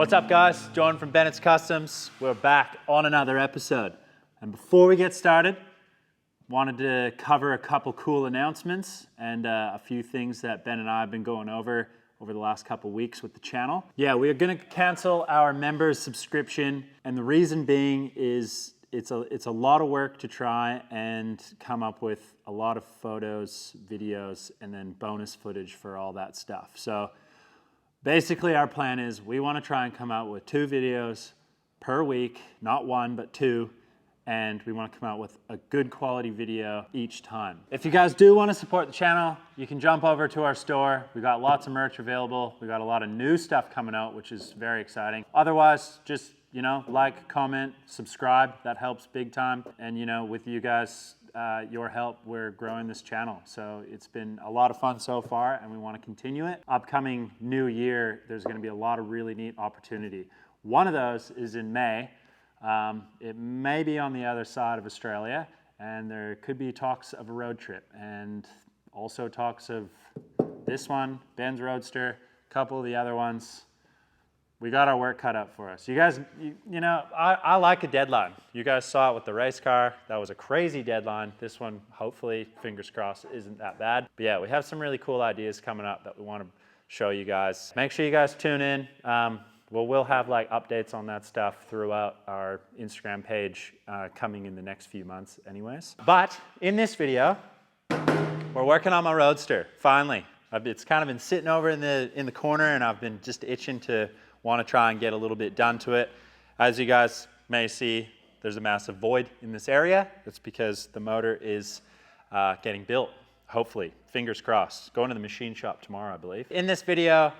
What's up guys, John from Bennett's Customs. We're back on another episode. And before we get started, wanted to cover a couple cool announcements and a few things that Ben and I have been going over the last couple weeks with the channel. Yeah, we are gonna cancel our members subscription, and the reason being is it's a lot of work to try and come up with a lot of photos, videos, and then bonus footage for all that stuff. So basically our plan is we want to try and come out with 2 videos per week, not 1, but 2. And we want to come out with a good quality video each time. If you guys do want to support the channel, you can jump over to our store. We got lots of merch available. We got a lot of new stuff coming out, which is very exciting. Otherwise, just, like, comment, subscribe. That helps big time. And, with you guys, your help, we're growing this channel. So it's been a lot of fun so far, and we want to continue it. Upcoming new year, there's going to be a lot of really neat opportunity. One of those is in May. It may be on the other side of Australia, and there could be talks of a road trip, and also talks of this one, Ben's Roadster, a couple of the other ones. We got our work cut out for us. You guys, I like a deadline. You guys saw it with the race car. That was a crazy deadline. This one, hopefully, fingers crossed, isn't that bad. But yeah, we have some really cool ideas coming up that we want to show you guys. Make sure you guys tune in. We'll have like updates on that stuff throughout our Instagram page coming in the next few months anyways. But in this video, we're working on my Roadster, finally. It's kind of been sitting over in the corner, and I've been just itching to want to try and get a little bit done to it. As you guys may see, there's a massive void in this area. That's because the motor is getting built, hopefully, fingers crossed. Going to the machine shop tomorrow, I believe. In this video,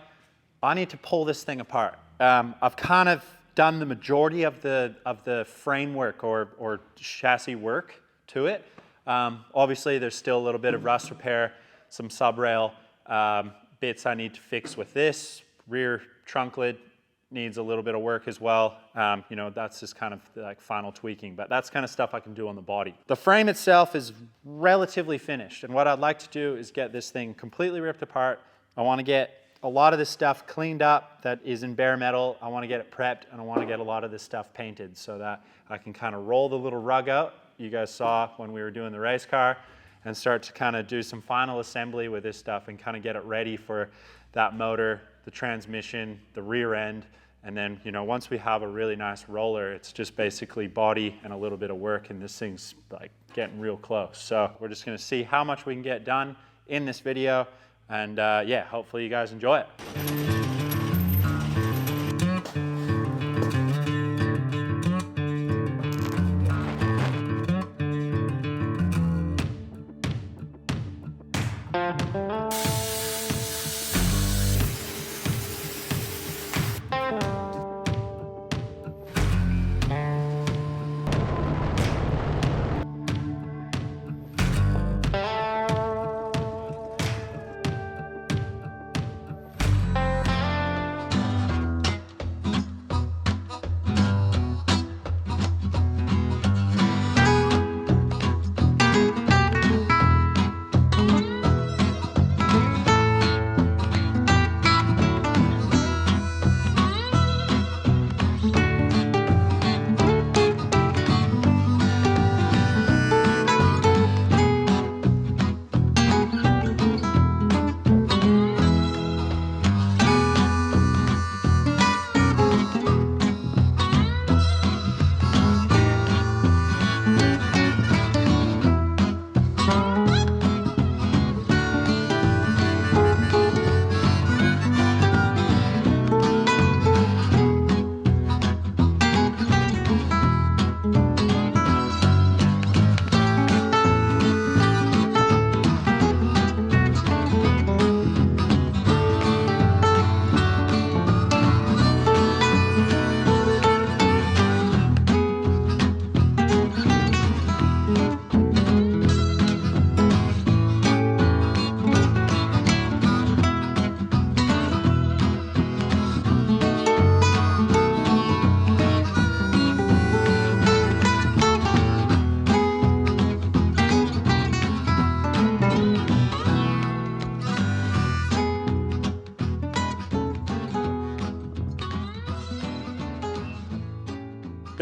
I need to pull this thing apart. I've kind of done the majority of the framework or chassis work to it. Obviously, there's still a little bit of rust repair, some sub-rail bits I need to fix with this. Rear trunk lid needs a little bit of work as well. That's just kind of like final tweaking, but that's kind of stuff I can do on the body. The frame itself is relatively finished, and what I'd like to do is get this thing completely ripped apart. I want to get a lot of this stuff cleaned up that is in bare metal. I want to get it prepped, and I want to get a lot of this stuff painted so that I can kind of roll the little rug out you guys saw when we were doing the race car, and start to kind of do some final assembly with this stuff and kind of get it ready for that motor, the transmission, the rear end. And then, once we have a really nice roller, it's just basically body and a little bit of work, and this thing's like getting real close. So we're just going to see how much we can get done in this video. And yeah, hopefully you guys enjoy it.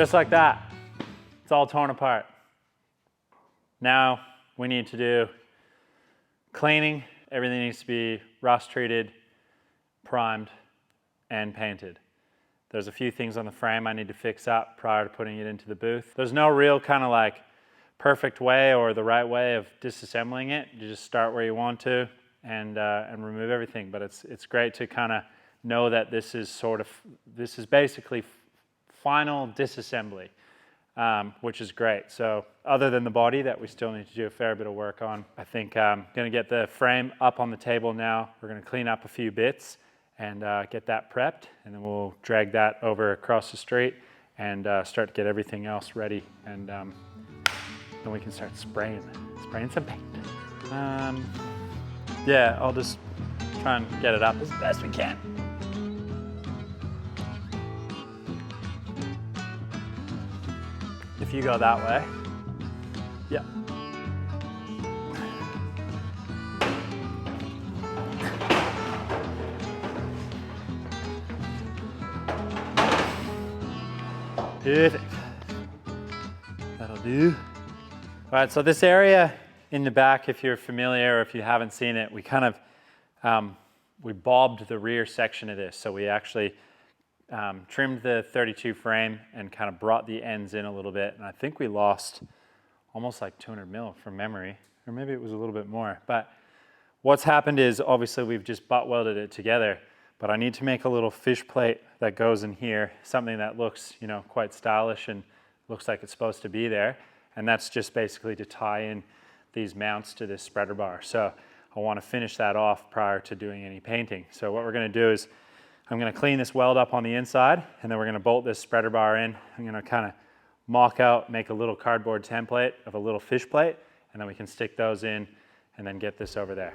Just like that. It's all torn apart. Now we need to do cleaning. Everything needs to be rust treated, primed, and painted. There's a few things on the frame I need to fix up prior to putting it into the booth. There's no real kind of like perfect way or the right way of disassembling it. You just start where you want to and remove everything. But it's great to kind of know that this is basically final disassembly, which is great. So other than the body that we still need to do a fair bit of work on, I think I'm gonna get the frame up on the table now. We're gonna clean up a few bits and get that prepped, and then we'll drag that over across the street and start to get everything else ready, and then we can start spraying some paint. Yeah, I'll just try and get it up as best we can. If you go that way, yeah. Perfect. That'll do. All right, so this area in the back, if you're familiar or if you haven't seen it, we kind of, we bobbed the rear section of this. So we actually trimmed the 32 frame and kind of brought the ends in a little bit. And I think we lost almost like 200 mil from memory, or maybe it was a little bit more. But what's happened is obviously we've just butt welded it together, but I need to make a little fish plate that goes in here, something that looks, you know, quite stylish and looks like it's supposed to be there. And that's just basically to tie in these mounts to this spreader bar. So I want to finish that off prior to doing any painting. So what we're going to do is I'm going to clean this weld up on the inside, and then we're going to bolt this spreader bar in. I'm going to kind of mock out, make a little cardboard template of a little fish plate, and then we can stick those in and then get this over there.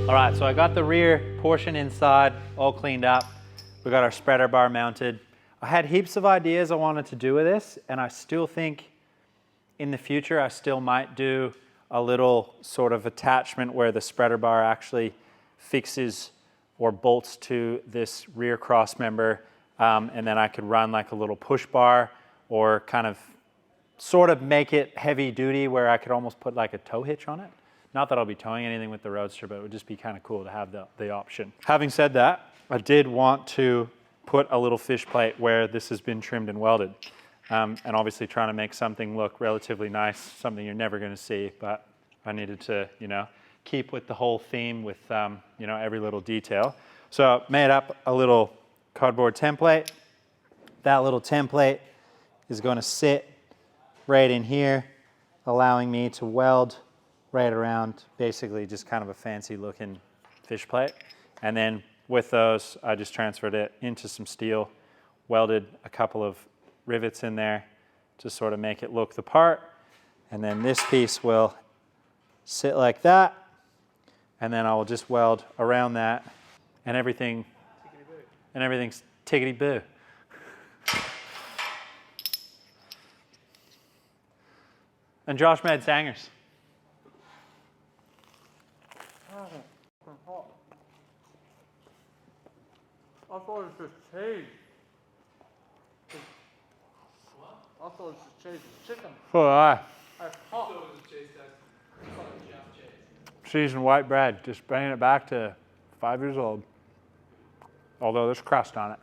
All right, so I got the rear portion inside all cleaned up. We got our spreader bar mounted. I had heaps of ideas I wanted to do with this, and I still think in the future I still might do a little sort of attachment where the spreader bar actually fixes or bolts to this rear cross member, and then I could run like a little push bar or kind of sort of make it heavy duty where I could almost put like a tow hitch on it. Not that I'll be towing anything with the Roadster, but it would just be kind of cool to have the option. Having said that, I did want to put a little fish plate where this has been trimmed and welded. And obviously trying to make something look relatively nice, something you're never gonna see, but I needed to, you know, keep with the whole theme with, you know, every little detail. So made up a little cardboard template. That little template is gonna sit right in here, allowing me to weld right around basically just kind of a fancy looking fish plate. And then with those, I just transferred it into some steel, welded a couple of rivets in there, to sort of make it look the part. And then this piece will sit like that. And then I will just weld around that, and everything's tickety-boo. And Josh made sangers. I thought it was just cheese. What? I thought it was just cheese and chicken. So did I. That's hot. So it was a cheese test. It's like Jeff cheese. Cheese and white bread, just bringing it back to 5 years old. Although there's crust on it.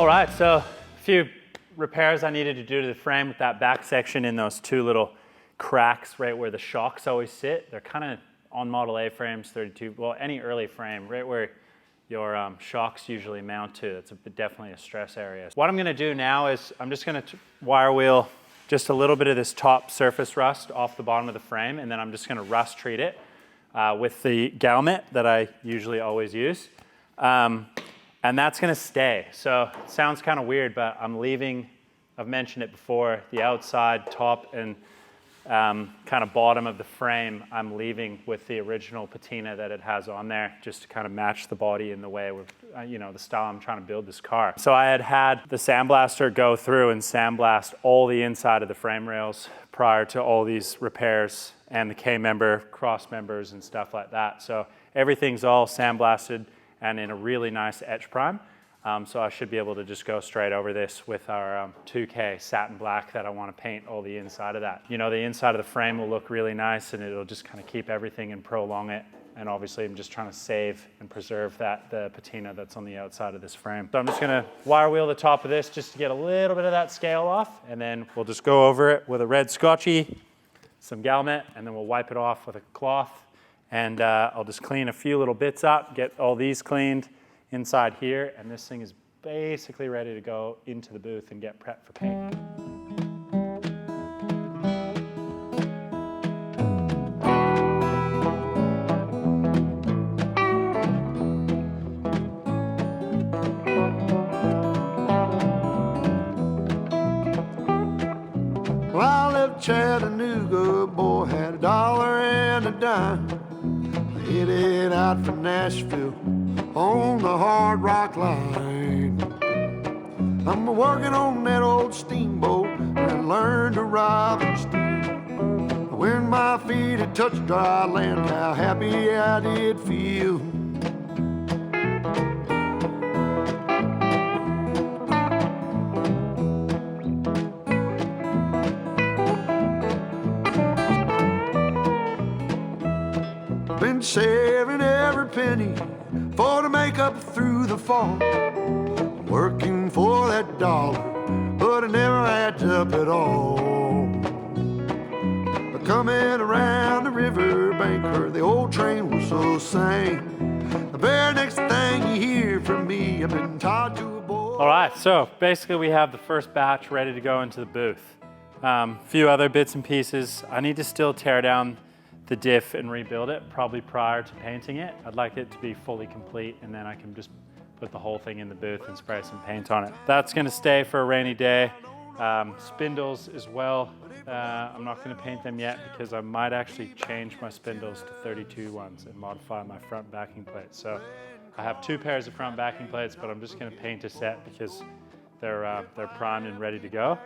All right, so a few repairs I needed to do to the frame with that back section in those two little cracks right where the shocks always sit. They're kind of on Model A frames, 32, well, any early frame, right where your shocks usually mount to. It's definitely a stress area. What I'm gonna do now is I'm just gonna wire wheel just a little bit of this top surface rust off the bottom of the frame, and then I'm just gonna rust treat it with the Galmet that I usually always use. And that's gonna stay. So it sounds kind of weird, but I'm leaving, I've mentioned it before, the outside top and kind of bottom of the frame, I'm leaving with the original patina that it has on there, just to kind of match the body in the way with, the style I'm trying to build this car. So I had the sandblaster go through and sandblast all the inside of the frame rails prior to all these repairs and the K-member, cross members and stuff like that. So everything's all sandblasted and in a really nice etch prime. So I should be able to just go straight over this with our 2K satin black that I want to paint all the inside of that. The inside of the frame will look really nice and it'll just kind of keep everything and prolong it. And obviously I'm just trying to save and preserve the patina that's on the outside of this frame. So I'm just gonna wire wheel the top of this just to get a little bit of that scale off, and then we'll just go over it with a red Scotchy, some Galmet, and then we'll wipe it off with a cloth. And I'll just clean a few little bits up, get all these cleaned inside here, and this thing is basically ready to go into the booth and get prepped for paint. Well, I left Chattanooga, boy, had $1 and a dime. Headed out for Nashville on the Hard Rock Line. I'm working on that old steamboat and learned to rob and steal. When my feet had touched dry land, how happy I did feel. penny for to make up through the fall. Working for that dollar, but it never adds up at all. Coming around the riverbank, heard the old train whistle sing. The very next thing you hear from me, I've been tied to a boy. All right, so basically we have the first batch ready to go into the booth. Few other bits and pieces. I need to still tear down the diff and rebuild it, probably prior to painting it. I'd like it to be fully complete, and then I can just put the whole thing in the booth and spray some paint on it. That's gonna stay for a rainy day. Spindles as well. I'm not gonna paint them yet because I might actually change my spindles to 32 ones and modify my front backing plates. So I have 2 pairs of front backing plates, but I'm just gonna paint a set because they're primed and ready to go.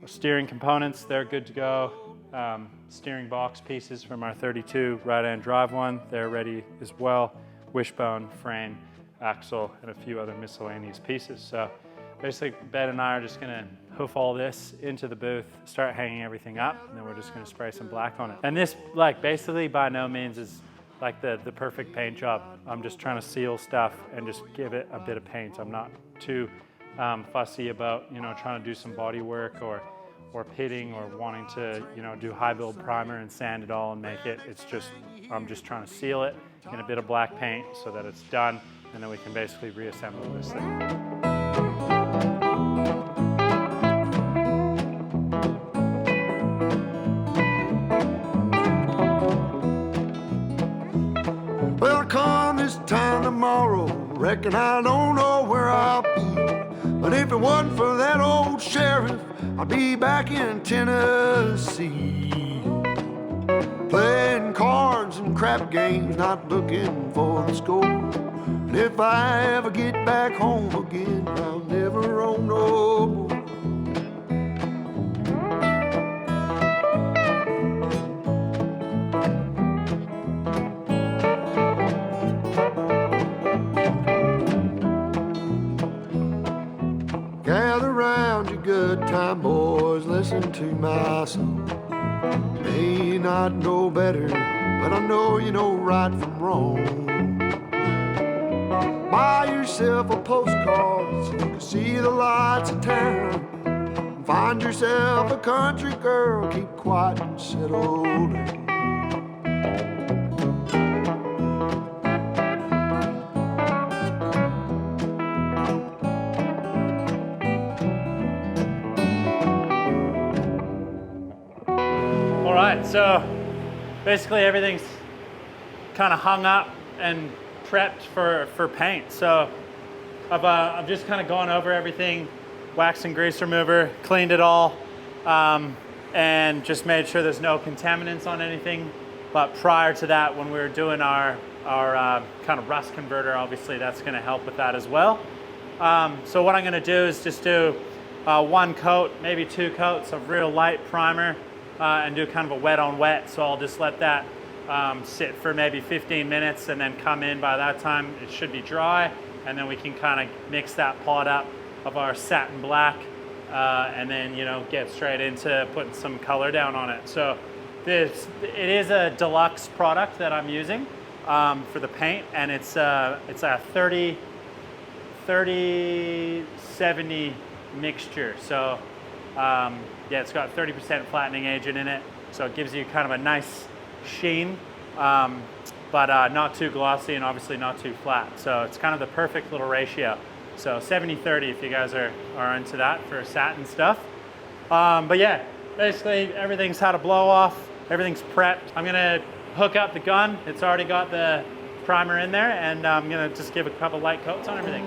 Steering components, they're good to go. Steering box pieces from our 32 right-hand drive one, they're ready as well. Wishbone, frame, axle, and a few other miscellaneous pieces. So basically, Ben and I are just gonna hoof all this into the booth, start hanging everything up, and then we're just gonna spray some black on it. And this, like, basically by no means is like the perfect paint job. I'm just trying to seal stuff and just give it a bit of paint. I'm not too fussy about, you know, trying to do some body work or pitting or wanting to, you know, do high build primer and sand it all and make it. It's just, I'm just trying to seal it in a bit of black paint so that it's done, and then we can basically reassemble this thing. Well, come this time tomorrow, reckon I don't know where I'll be. But if it wasn't for that old sheriff, I'd be back in Tennessee, playing cards and crap games, not looking for the score. And if I ever get back home again, I'll never roam no more. Gather round, you good time boys, listen to my song. May not know better, but I know you know right from wrong. Buy yourself a postcard so you can see the lights of town. Find yourself a country girl, keep quiet and settle down. So basically everything's kind of hung up and prepped for paint. So I've just kind of gone over everything, wax and grease remover, cleaned it all, and just made sure there's no contaminants on anything. But prior to that, when we were doing our kind of rust converter, obviously that's going to help with that as well. So what I'm going to do is just do 1 coat, maybe 2 coats of real light primer, and do kind of a wet on wet. So I'll just let that sit for maybe 15 minutes and then come in. By that time it should be dry, and then we can kind of mix that pot up of our satin black, and then, you know, get straight into putting some color down on it. So it is a deluxe product that I'm using for the paint, and it's a 30-70 mixture. So yeah, it's got 30% flattening agent in it, so it gives you kind of a nice sheen, but not too glossy and obviously not too flat. So it's kind of the perfect little ratio. So 70-30 if you guys are into that for satin stuff. But yeah, basically everything's had a blow off, everything's prepped. I'm gonna hook up the gun. It's already got the primer in there, and I'm gonna just give a couple light coats on everything.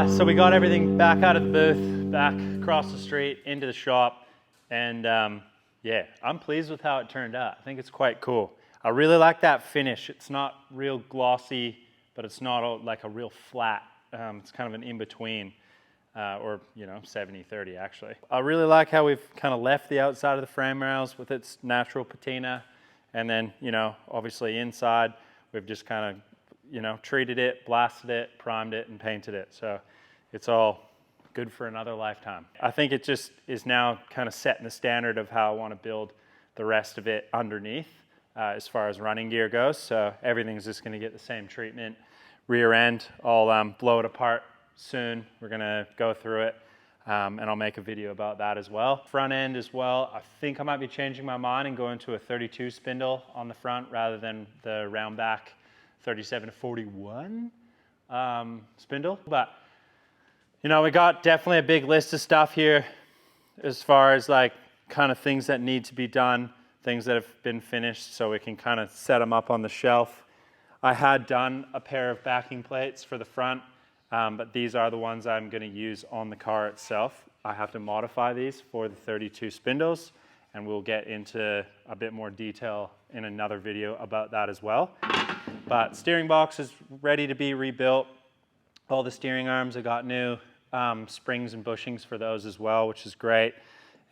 So we got everything back out of the booth, back across the street into the shop, and yeah, I'm pleased with how it turned out. I think it's quite cool. I really like that finish. It's not real glossy, but it's not like a real flat. It's kind of an in-between, or 70-30 actually. I really like how we've kind of left the outside of the frame rails with its natural patina, and then obviously inside we've just kind of treated it, blasted it, primed it, and painted it. So it's all good for another lifetime. I think it just is now kind of setting the standard of how I want to build the rest of it underneath as far as running gear goes. So everything's just going to get the same treatment. Rear end, I'll blow it apart soon. We're going to go through it, and I'll make a video about that as well. Front end as well, I think I might be changing my mind and going to a 32 spindle on the front rather than the round back 37-41 spindle. But we got definitely a big list of stuff here as far as like kind of things that need to be done, things that have been finished, so we can kind of set them up on the shelf. I had done a pair of backing plates for the front, but these are the ones I'm going to use on the car itself. I have to modify these for the 32 spindles, and we'll get into a bit more detail in another video about that as well. But steering box is ready to be rebuilt. All the steering arms, I got new springs and bushings for those as well, which is great.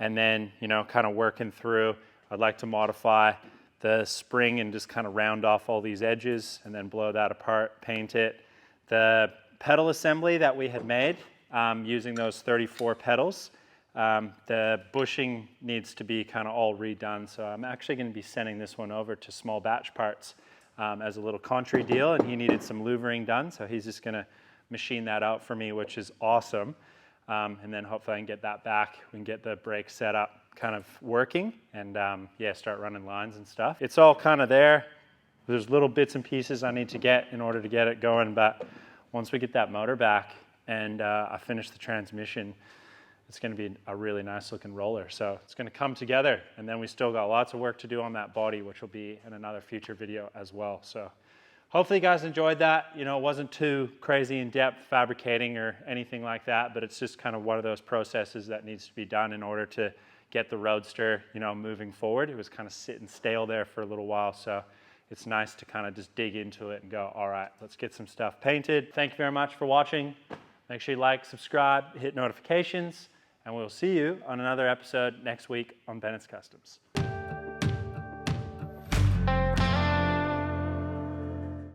And then, kind of working through, I'd like to modify the spring and just kind of round off all these edges and then blow that apart, paint it. The pedal assembly that we had made using those 34 pedals, the bushing needs to be kind of all redone. So I'm actually going to be sending this one over to Small Batch Parts as a little country deal, and he needed some louvering done, so he's just going to machine that out for me, which is awesome. And then hopefully I can get that back. We can get the brake set up kind of working, and yeah, start running lines and stuff. It's all kind of there. There's little bits and pieces I need to get in order to get it going, but once we get that motor back and I finish the transmission, it's going to be a really nice looking roller. So it's going to come together, and then we still got lots of work to do on that body, which will be in another future video as well. So hopefully you guys enjoyed that. It wasn't too crazy in depth fabricating or anything like that, but it's just kind of one of those processes that needs to be done in order to get the Roadster, moving forward. It was kind of sitting stale there for a little while, so it's nice to kind of just dig into it and go, all right, let's get some stuff painted. Thank you very much for watching. Make sure you like, subscribe, hit notifications, and we'll see you on another episode next week on Bennett's Customs.